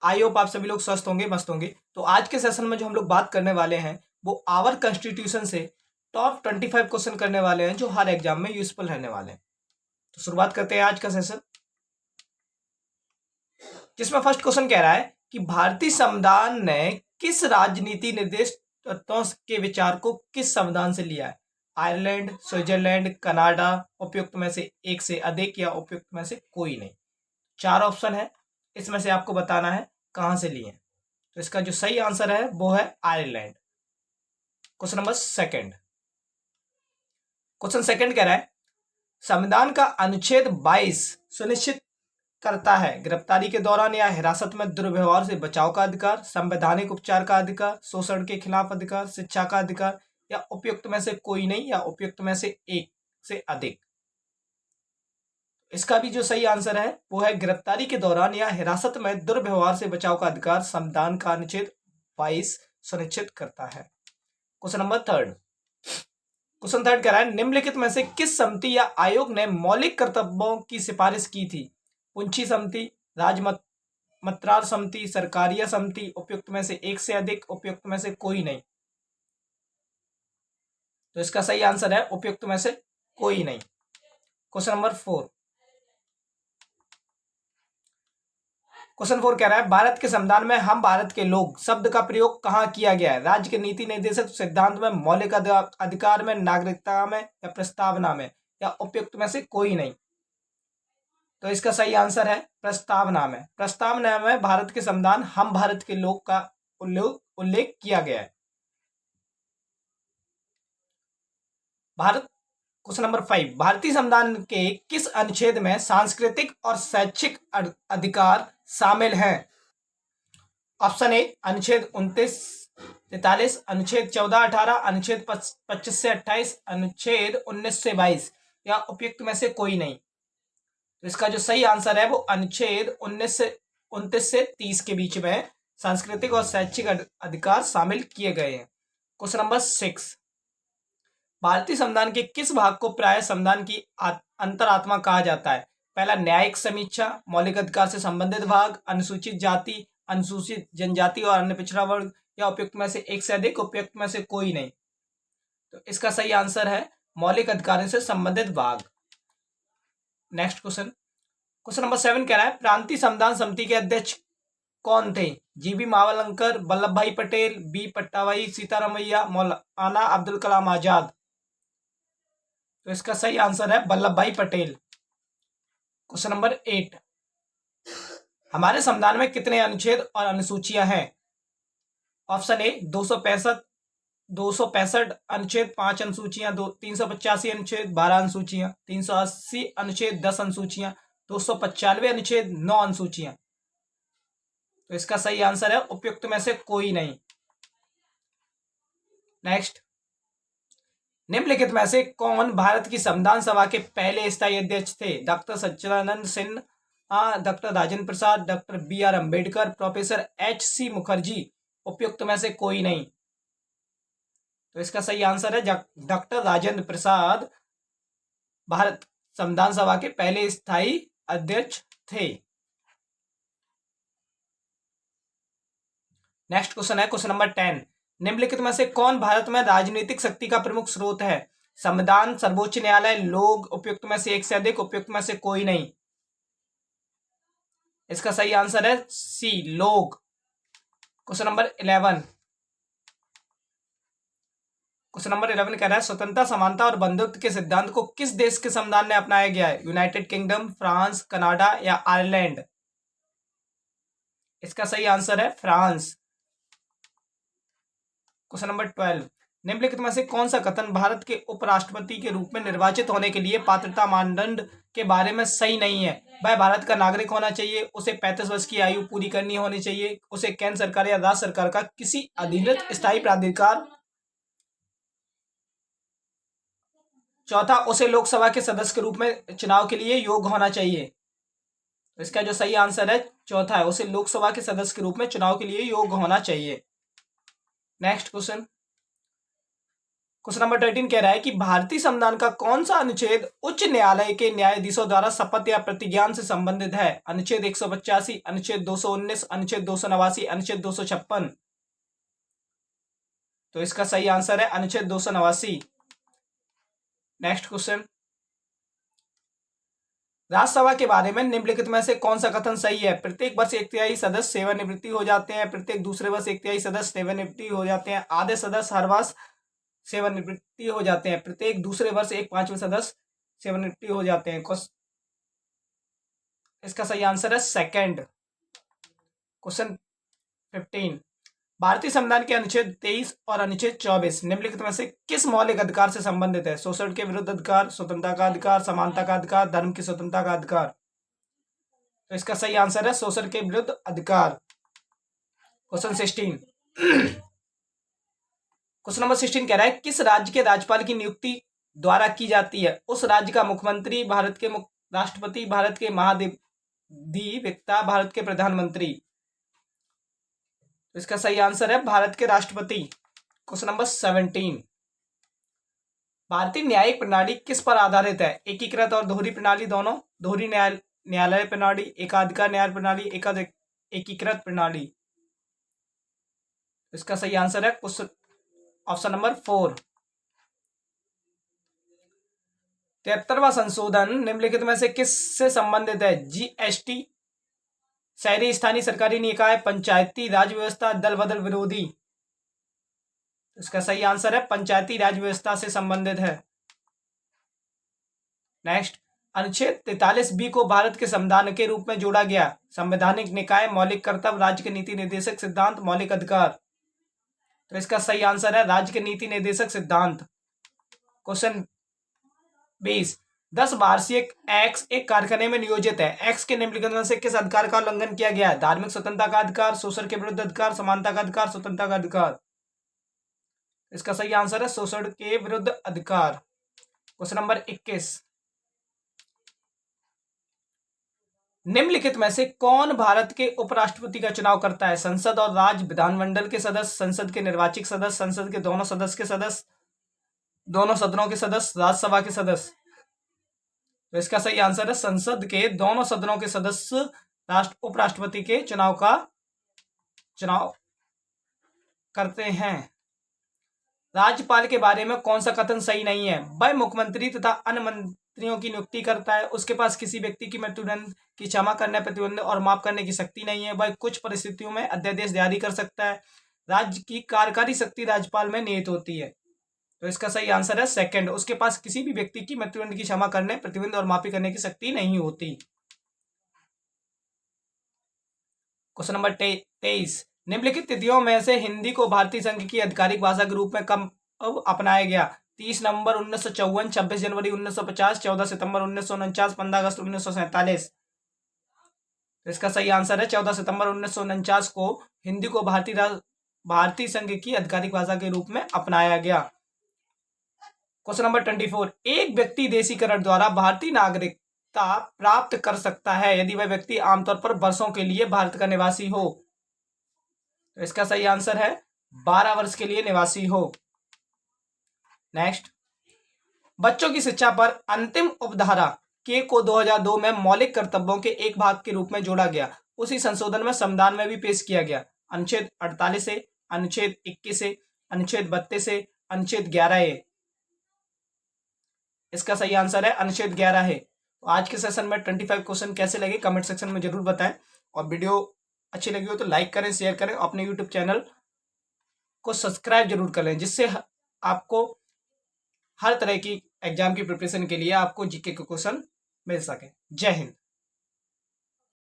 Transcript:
I hope आप सभी लोग स्वस्थ होंगे, मस्त होंगे। तो आज के सेशन में जो हम लोग बात करने वाले हैं वो आवर कॉन्स्टिट्यूशन से टॉप 25 क्वेश्चन करने वाले हैं जो हर एग्जाम में यूजफुल रहने वाले हैं। तो शुरुआत करते हैं आज का सेशन, जिसमें फर्स्ट क्वेश्चन कह रहा है कि भारतीय संविधान ने किस राजनीति निर्देश तत्वों के विचार को किस संविधान से लिया है? आयरलैंड, स्विट्जरलैंड, कनाडा, उपयुक्त में से एक से अधिक या उपयुक्त में से कोई नहीं। 4 ऑप्शन है, इसमें से आपको बताना है कहां से लिए। तो इसका जो सही आंसर है वो है Ireland. Question number second, question second कह रहा है संविधान का अनुच्छेद 22 सुनिश्चित करता है गिरफ्तारी के दौरान या हिरासत में दुर्व्यवहार से बचाव का अधिकार, संवैधानिक उपचार का अधिकार, शोषण के खिलाफ अधिकार, शिक्षा का अधिकार, या उपयुक्त में से कोई नहीं या उपयुक्त में से एक से अधिक। इसका भी जो सही आंसर है वो है गिरफ्तारी के दौरान या हिरासत में दुर्व्यवहार से बचाव का अधिकार संविधान का अनुच्छेद 22 सुनिश्चित करता है। Question number third, question third कह रहा है निम्नलिखित में से किस समिति या आयोग ने मौलिक कर्तव्यों की सिफारिश की थी? पुंछी समिति, राजमत्रार समिति, सरकारिया समिति, उपयुक्त में से एक से अधिक, उपयुक्त में से कोई नहीं। तो इसका सही आंसर है उपयुक्त में से कोई नहीं। क्वेश्चन नंबर 4, क्वेश्चन 4 कह रहा है भारत के संविधान में हम भारत के लोग शब्द का प्रयोग कहाँ किया गया है? राज्य के नीति निर्देशक सिद्धांत में, मौलिक अधिकार में, नागरिकता में, या प्रस्तावना में, या उपयुक्त में से कोई नहीं। तो इसका सही आंसर है प्रस्तावना में। प्रस्तावना में भारत के संविधान हम भारत के लोग का उल्लेख किया गया है। भारत क्वेश्चन नंबर 5, भारतीय संविधान के किस अनुच्छेद में सांस्कृतिक और शैक्षिक अधिकार शामिल हैं? ऑप्शन ए अनुच्छेद 29-43, अनुच्छेद 14-18, अनुच्छेद 25 से 28, अनुच्छेद 19 से 22, या उपयुक्त में से कोई नहीं। तो इसका जो सही आंसर है वो अनुच्छेद 29 से 30 के बीच में सांस्कृतिक और शैक्षिक अधिकार शामिल किए गए हैं। क्वेश्चन नंबर 6, भारतीय संविधान के किस भाग को प्राय संविधान की अंतरात्मा कहा जाता है? पहला न्यायिक समीक्षा, मौलिक अधिकार से संबंधित भाग, अनुसूचित जाति, अनुसूचित जनजाति और अन्य पिछड़ा वर्ग, या उपयुक्त में से एक से अधिक, उपयुक्त में से कोई नहीं। तो इसका सही आंसर है मौलिक अधिकारों से संबंधित भाग। नेक्स्ट क्वेश्चन, क्वेश्चन नंबर 7 कह रहा है प्रांतीय संविधान समिति के अध्यक्ष कौन थे? जीबी मावलंकर, वल्लभ भाई पटेल, बी पट्टाभाई सीतारामैया, मौलाना अब्दुल कलाम आजाद। तो इसका सही आंसर है वल्लभ भाई पटेल। क्वेश्चन नंबर 8, हमारे संविधान में कितने अनुच्छेद और अनुसूचियां हैं? ऑप्शन ए 265 अनुच्छेद, 5 अनुसूचियां, 385 अनुच्छेद, 12 अनुसूचियां, 380 अनुच्छेद, 10 अनुसूचियां, 295 अनुच्छेद, 9 अनुसूचियां। तो इसका सही आंसर है उपयुक्त में से कोई नहीं। नेक्स्ट, निम्नलिखित में से कौन भारत की संविधान सभा के पहले स्थायी अध्यक्ष थे? Doctor Sachchidanand Sinha, doctor Rajendra Prasad, doctor B R. Ambedkar, professor H C. Mukherjee, उपयुक्त में से कोई नहीं। तो इसका सही आंसर है डॉक्टर राजेंद्र प्रसाद भारत संविधान सभा के पहले स्थायी अध्यक्ष थे। नेक्स्ट क्वेश्चन है क्वेश्चन नंबर 10, निम्नलिखित में से कौन भारत में राजनीतिक शक्ति का प्रमुख स्रोत है? संविधान, सर्वोच्च न्यायालय, लोग, उपयुक्त में से एक से अधिक, उपयुक्त में से कोई नहीं। इसका सही आंसर है सी, लोग। क्वेश्चन नंबर 11, क्वेश्चन नंबर 11 कह रहा है स्वतंत्रता, समानता और बंधुत्व के सिद्धांत को किस देश के संविधान ने अपनाया गया है? यूनाइटेड किंगडम, फ्रांस, कनाडा, या आयरलैंड? इसका सही आंसर है फ्रांस। क्वेश्चन नंबर 12, निम्नलिखित में से कौन सा कथन भारत के उपराष्ट्रपति के रूप में निर्वाचित होने के लिए पात्रता मानदंड के बारे में सही नहीं है? वह भारत का नागरिक होना चाहिए, उसे 35 वर्ष की आयु पूरी करनी होनी चाहिए, उसे केंद्र सरकार या राज्य सरकार का किसी अधिकृत स्थायी प्राधिकार, चौथा उसे लोकसभा के सदस्य के रूप में चुनाव के लिए योग्य होना चाहिए। तो इसका जो सही आंसर है चौथा है, उसे लोकसभा के सदस्य के रूप में चुनाव के लिए योग्य होना चाहिए। नेक्स्ट क्वेश्चन, क्वेश्चन नंबर 13 कह रहा है कि भारतीय संविधान का कौन सा अनुच्छेद उच्च न्यायालय के न्यायाधीशों द्वारा शपथ या प्रतिज्ञान से संबंधित है? अनुच्छेद 185, अनुच्छेद 219, अनुच्छेद 289, अनुच्छेद 256। तो इसका सही आंसर है अनुच्छेद 289। नेक्स्ट क्वेश्चन, राज्यसभा के बारे में निम्नलिखित में से कौन सा कथन सही है? प्रत्येक वर्ष 1/3 सदस्य सेवानिवृत्ति हो जाते हैं, प्रत्येक दूसरे वर्ष 1/3 सदस्य सेवानिवृत्ति हो जाते हैं, आधे सदस्य हर वर्ष सेवानिवृत्ति हो जाते हैं, प्रत्येक दूसरे वर्ष 1/5 सदस्य सेवानिवृत्ति हो जाते हैं। इसका सही आंसर है सेकंड। क्वेश्चन 15, भारतीय संविधान के अनुच्छेद 23 और अनुच्छेद 24 निम्नलिखित में से किस मौलिक अधिकार से संबंधित है? शोषण के विरुद्ध अधिकार, स्वतंत्रता का अधिकार, समानता का अधिकार, धर्म की स्वतंत्रता का अधिकार। तो इसका सही आंसर है शोषण के विरुद्ध अधिकार। क्वेश्चन 16, क्वेश्चन नंबर 16 कह रहा है किस राज्य के राज्यपाल की नियुक्ति द्वारा की जाती है? उस राज्य का मुख्यमंत्री, भारत के राष्ट्रपति, भारत के महाधिवक्ता, भारत के प्रधानमंत्री। तो इसका सही आंसर है भारत के राष्ट्रपति। क्वेश्चन नंबर 17, भारतीय न्यायिक प्रणाली किस पर आधारित है? एकीकृत और दोहरी प्रणाली दोनों, दोहरी न्यायालय प्रणाली, एकाधिकार न्याय प्रणाली, एकीकृत प्रणाली। इसका सही आंसर है क्वेश्चन ऑप्शन नंबर 4। 73वां संशोधन निम्नलिखित में से किससे संबंधित है? जीएसटी, शहरी स्थानीय सरकारी निकाय, पंचायती राज व्यवस्था, दल बदल विरोधी। इसका सही आंसर है पंचायती राज व्यवस्था से संबंधित है। नेक्स्ट, अनुच्छेद 43B को भारत के संविधान के रूप में जोड़ा गया। संवैधानिक निकाय, मौलिक कर्तव्य, राज्य के नीति निर्देशक सिद्धांत, मौलिक अधिकार। तो इसका सही आंसर है राज्य के नीति निर्देशक सिद्धांत। क्वेश्चन 20, 10 वार्षिक एक्स एक कारखाने में नियोजित है। एक्स के निम्नलिखित में से किस अधिकार का उल्लंघन किया गया है? धार्मिक स्वतंत्रता का अधिकार, शोषण के विरुद्ध अधिकार, समानता का अधिकार, स्वतंत्रता का अधिकार। इसका सही आंसर है शोषण के विरुद्ध अधिकार। क्वेश्चन नंबर 21, निम्नलिखित में से कौन भारत के उपराष्ट्रपति का चुनाव करता है? संसद और राज्य विधानमंडल के सदस्य, संसद के निर्वाचित सदस्य, संसद के दोनों सदस्य के सदस्य, दोनों सदनों के सदस्य, राज्यसभा के सदस्य। तो इसका सही आंसर है संसद के दोनों सदनों के सदस्य उपराष्ट्रपति के चुनाव करते हैं। राज्यपाल के बारे में कौन सा कथन सही नहीं है? वह मुख्यमंत्री तथा अन्य मंत्रियों की नियुक्ति करता है। उसके पास किसी व्यक्ति की मृत्युदंड की क्षमा करने, प्रतिबंध और माफ करने की शक्ति नहीं है। वह कुछ परिस्थितियों में अध्यादेश जारी कर सकता है। राज्य की कार्यकारी शक्ति राज्यपाल में निहित होती है। तो इसका सही आंसर है सेकंड। उसके पास किसी भी व्यक्ति की मृत्युदंड की क्षमा करने, प्रतिबंध और माफी करने की शक्ति नहीं होती। क्वेश्चन नंबर 23, निम्नलिखित तिथियों में से हिंदी को भारतीय संघ की आधिकारिक भाषा के रूप में कब अपनाया गया? 30 नवंबर 1954, 26 जनवरी 1950, 14 सितंबर 1949, 15 अगस्त 1947। तो इसका सही आंसर है 14 सितंबर 1949 को हिंदी को भारतीय संघ की आधिकारिक भाषा के रूप में अपनाया गया। क्वेश्चन नंबर 24, एक व्यक्ति देशीकरण द्वारा भारतीय नागरिकता प्राप्त कर सकता है यदि वह व्यक्ति आमतौर पर वर्षों के लिए भारत का निवासी हो। तो इसका सही आंसर है 12 वर्ष के लिए निवासी हो। नेक्स्ट, बच्चों की शिक्षा पर अंतिम उपधारा के को 2002 में मौलिक कर्तव्यों के एक भाग के रूप में जोड़ा गया। उसी संशोधन में संविधान में भी पेश किया गया। अनुच्छेद 48 से, अनुच्छेद 21 से, अनुच्छेद 32 से, अनुच्छेद 11 है। इसका सही आंसर है अनुच्छेद 11 है। तो आज के सेशन में 25 क्वेश्चन कैसे लगे कमेंट सेक्शन में जरूर बताएं, और वीडियो अच्छी लगी हो तो लाइक करें, शेयर करें, अपने यूट्यूब चैनल को सब्सक्राइब जरूर करें, जिससे आपको हर तरह की एग्जाम की प्रिपरेशन के लिए आपको जीके के क्वेश्चन मिल सके। जय हिंद।